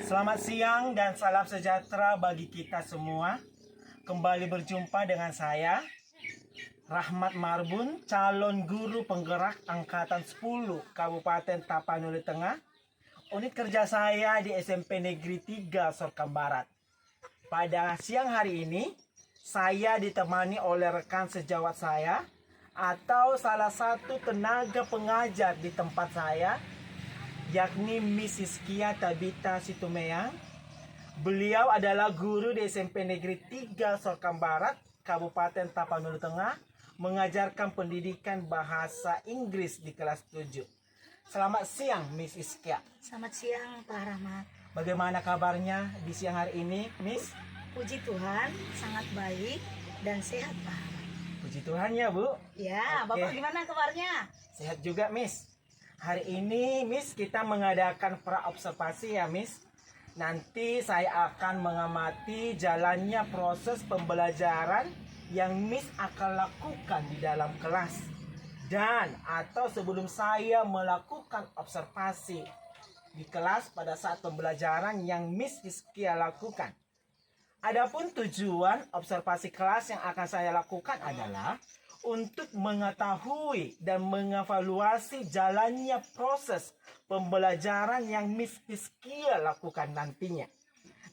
Selamat siang dan salam sejahtera bagi kita semua. Kembali berjumpa dengan saya, Rahmat Marbun, calon guru penggerak Angkatan 10 Kabupaten Tapanuli Tengah. Unit kerja saya di SMP Negeri 3 Sorkam Barat. Pada siang hari ini, saya ditemani oleh rekan sejawat saya atau salah satu tenaga pengajar di tempat saya, yakni Miss Iskia Tabita Situmeyang. Beliau adalah guru di SMP Negeri 3 Sorkam Barat, Kabupaten Tapanuli Tengah, mengajarkan pendidikan bahasa Inggris di kelas 7. Selamat siang, Miss Iskia. Selamat siang, Pak Rahmat. Bagaimana kabarnya di siang hari ini, Miss? Puji Tuhan, sangat baik dan sehat, Pak Rahmat. Puji Tuhan ya, Bu. Ya, Oke. Bapak gimana kabarnya? Sehat juga, Miss. Hari ini, Miss, kita mengadakan praobservasi ya, Miss. Nanti saya akan mengamati jalannya proses pembelajaran yang Miss akan lakukan di dalam kelas. Dan atau sebelum saya melakukan observasi di kelas pada saat pembelajaran yang Miss Iskia lakukan. Adapun tujuan observasi kelas yang akan saya lakukan adalah untuk mengetahui dan mengevaluasi jalannya proses pembelajaran yang Miss Iskia lakukan nantinya.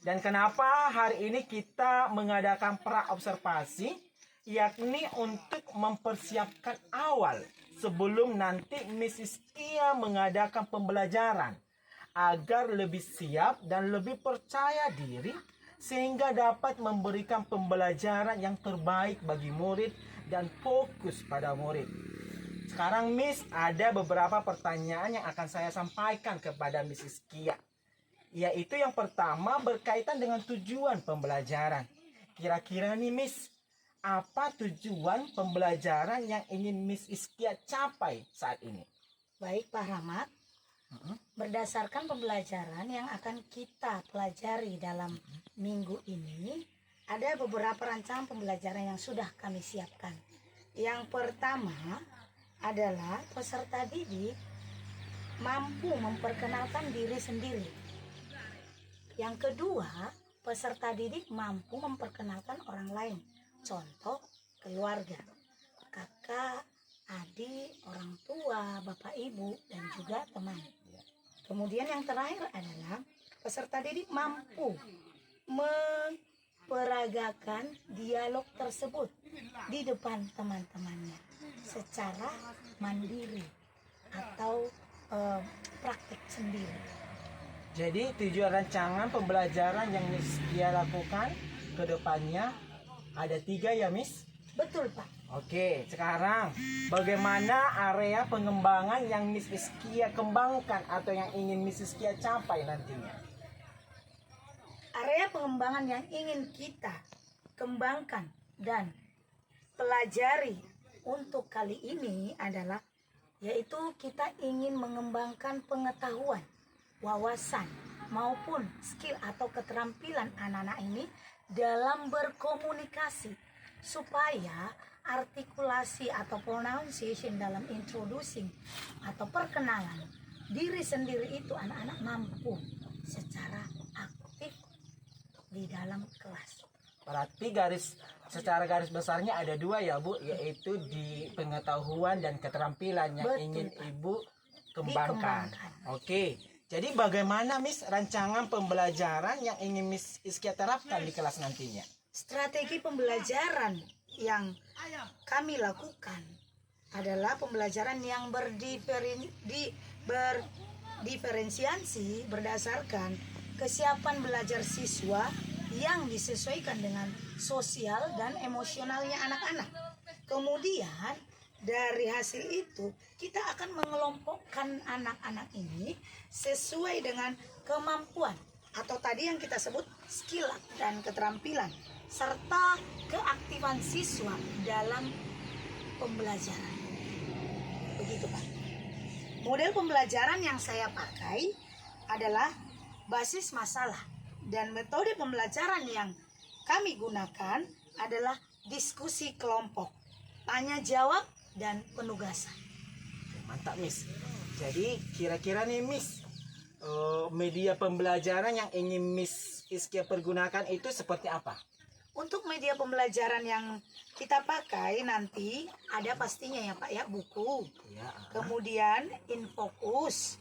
Dan kenapa hari ini kita mengadakan praobservasi, yakni untuk mempersiapkan awal sebelum nanti Miss Iskia mengadakan pembelajaran agar lebih siap dan lebih percaya diri sehingga dapat memberikan pembelajaran yang terbaik bagi murid dan fokus pada murid. Sekarang Miss, ada beberapa pertanyaan yang akan saya sampaikan kepada Miss Iskia. Yaitu yang pertama berkaitan dengan tujuan pembelajaran. Kira-kira nih Miss, apa tujuan pembelajaran yang ingin Miss Iskia capai saat ini? Baik, Pak Rahmat. Berdasarkan pembelajaran yang akan kita pelajari dalam minggu ini, ada beberapa rancangan pembelajaran yang sudah kami siapkan. Yang pertama adalah peserta didik mampu memperkenalkan diri sendiri. Yang kedua, peserta didik mampu memperkenalkan orang lain. Contoh, keluarga, kakak, adik, orang tua, bapak, ibu, dan juga teman. Kemudian yang terakhir adalah peserta didik mampu memperagakan dialog tersebut di depan teman-temannya secara mandiri atau praktik sendiri. Jadi tujuan rancangan pembelajaran yang Miss Iskia lakukan ke depannya ada 3 ya Miss? Betul, Pak. Oke, sekarang bagaimana area pengembangan yang Miss Iskia kembangkan atau yang ingin Miss Iskia capai nantinya? Area pengembangan yang ingin kita kembangkan dan pelajari untuk kali ini adalah yaitu kita ingin mengembangkan pengetahuan, wawasan maupun skill atau keterampilan anak-anak ini dalam berkomunikasi supaya artikulasi atau pronunciation dalam introducing atau perkenalan diri sendiri itu anak-anak mampu secara aktif di dalam kelas. Berarti secara garis besarnya ada 2 ya Bu, yaitu di pengetahuan dan keterampilan yang Betul, ingin Pak. Ibu kembangkan. Dikembangkan. Oke, jadi bagaimana Miss rancangan pembelajaran yang ingin Miss Iskia terapkan di kelas nantinya? Strategi pembelajaran yang kami lakukan adalah pembelajaran yang berdiferensiasi berdasarkan kesiapan belajar siswa yang disesuaikan dengan sosial dan emosionalnya anak-anak. Kemudian dari hasil itu kita akan mengelompokkan anak-anak ini sesuai dengan kemampuan atau tadi yang kita sebut skill dan keterampilan serta keaktifan siswa dalam pembelajaran. Begitu, Pak. Model pembelajaran yang saya pakai adalah basis masalah dan metode pembelajaran yang kami gunakan adalah diskusi kelompok, tanya jawab, dan penugasan. Mantap Miss. Jadi kira-kira nih Miss, media pembelajaran yang ingin Miss Iskia pergunakan itu seperti apa? Untuk media pembelajaran yang kita pakai nanti ada pastinya ya Pak ya, buku, Ya. kemudian infokus,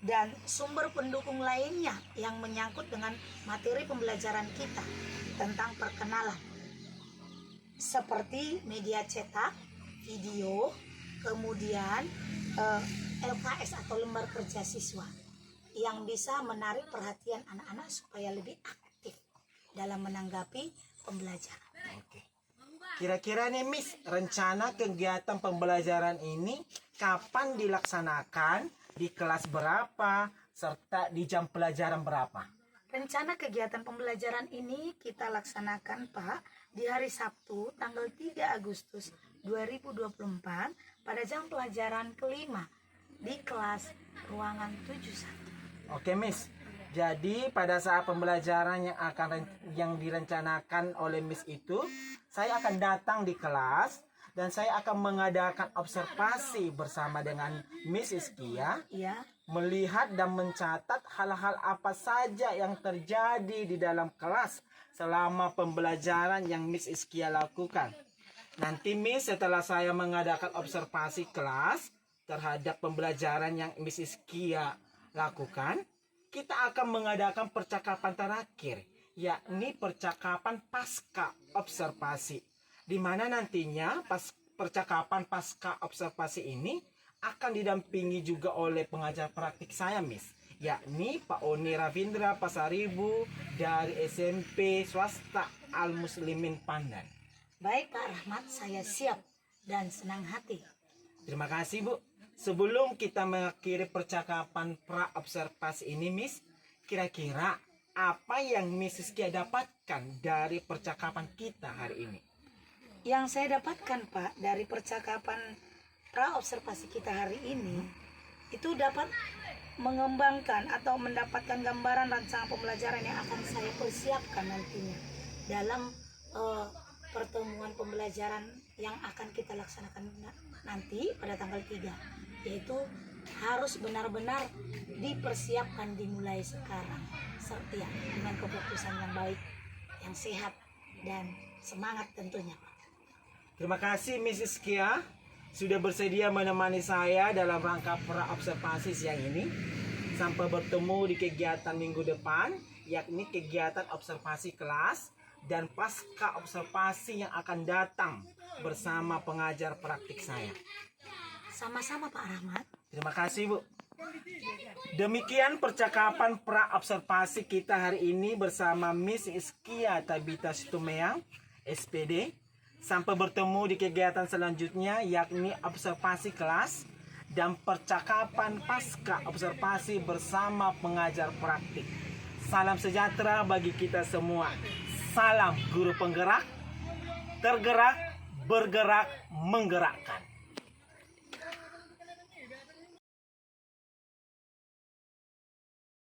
dan sumber pendukung lainnya yang menyangkut dengan materi pembelajaran kita tentang perkenalan. Seperti media cetak, video, kemudian LKS atau lembar kerja siswa yang bisa menarik perhatian anak-anak supaya lebih aktif dalam menanggapi pembelajaran. Oke. Kira-kira nih Miss, rencana kegiatan pembelajaran ini kapan dilaksanakan, di kelas berapa, serta di jam pelajaran berapa? Rencana kegiatan pembelajaran ini kita laksanakan Pak di hari Sabtu tanggal 3 Agustus 2024 pada jam pelajaran kelima di kelas ruangan 71. Oke Miss, jadi pada saat pembelajaran yang direncanakan oleh Miss itu, saya akan datang di kelas dan saya akan mengadakan observasi bersama dengan Miss Iskia, Ya, melihat dan mencatat hal-hal apa saja yang terjadi di dalam kelas selama pembelajaran yang Miss Iskia lakukan. Nanti Miss, setelah saya mengadakan observasi kelas terhadap pembelajaran yang Miss Iskia lakukan, kita akan mengadakan percakapan terakhir, yakni percakapan pasca observasi, di mana nantinya percakapan pasca observasi ini akan didampingi juga oleh pengajar praktik saya Miss, yakni Pak Oni Ravindra Pasaribu dari SMP swasta Al Muslimin Pandan. baik Pak Rahmat, saya siap dan senang hati. Terima kasih Bu. Sebelum kita mengakhiri percakapan pra-observasi ini Miss, kira-kira apa yang Miss Iskia dapatkan dari percakapan kita hari ini? Yang saya dapatkan Pak dari percakapan pra-observasi kita hari ini, itu dapat mengembangkan atau mendapatkan gambaran rancangan pembelajaran yang akan saya persiapkan nantinya dalam pertemuan pembelajaran yang akan kita laksanakan nanti pada tanggal 3, yaitu harus benar-benar dipersiapkan dimulai sekarang, ya, dengan kefokusan yang baik, yang sehat dan semangat tentunya Pak. Terima kasih Miss Iskia sudah bersedia menemani saya dalam rangka pra-observasi siang ini. Sampai bertemu di kegiatan minggu depan, yakni kegiatan observasi kelas dan pasca observasi yang akan datang bersama pengajar praktik saya. Sama-sama Pak Rahmat. Terima kasih Bu. Demikian percakapan pra-observasi kita hari ini bersama Miss Iskia Tabita Situmeang, SPD. Sampai bertemu di kegiatan selanjutnya, yakni observasi kelas dan percakapan pasca observasi bersama pengajar praktik. Salam sejahtera bagi kita semua. Salam guru penggerak, tergerak, bergerak, menggerakkan.